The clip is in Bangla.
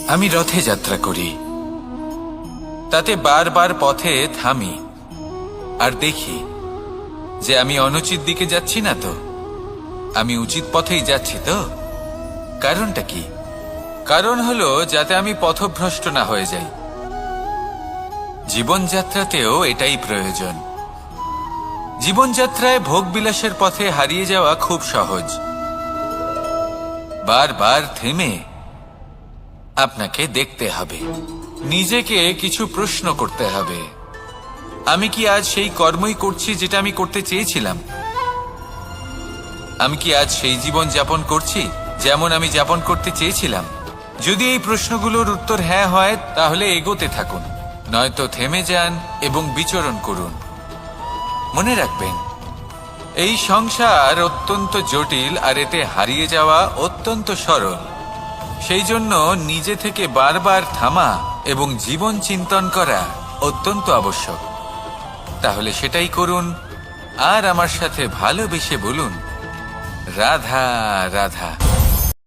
আমি রথে যাত্রা করি, তাতে বারবার পথে থামি আর দেখি যে আমি অনুচিত দিকে যাচ্ছি না তো, আমি উচিত পথেই যাচ্ছি তো। কারণটা কি? কারণ হলো যাতে আমি পথভ্রষ্ট না হয়ে যাই। জীবনযাত্রাতেও এটাই প্রয়োজন। জীবনযাত্রায় ভোগবিলাসের পথে হারিয়ে যাওয়া খুব সহজ। বারবার থেমে আপনাকে দেখতে হবে, নিজেকে কিছু প্রশ্ন করতে হবে। আমি কি আজ সেই কর্মই করছি যেটা আমি করতে চেয়েছিলাম? আমি কি আজ সেই জীবন যাপন করছি যেমন আমি যাপন করতে চেয়েছিলাম? যদি এই প্রশ্নগুলোর উত্তর হ্যাঁ হয়, তাহলে এগোতে থাকুন, নয়তো থেমে যান এবং বিচরণ করুন। মনে রাখবেন, এই সংসার অত্যন্ত জটিল আর এতে হারিয়ে যাওয়া অত্যন্ত সরল। সেই জন্য নিজে থেকে বারবার থামা এবং জীবন চিন্তন করা অত্যন্ত আবশ্যক। তাহলে সেটাই করুন আর আমার সাথে ভালোবেসে বলুন, রাধা রাধা।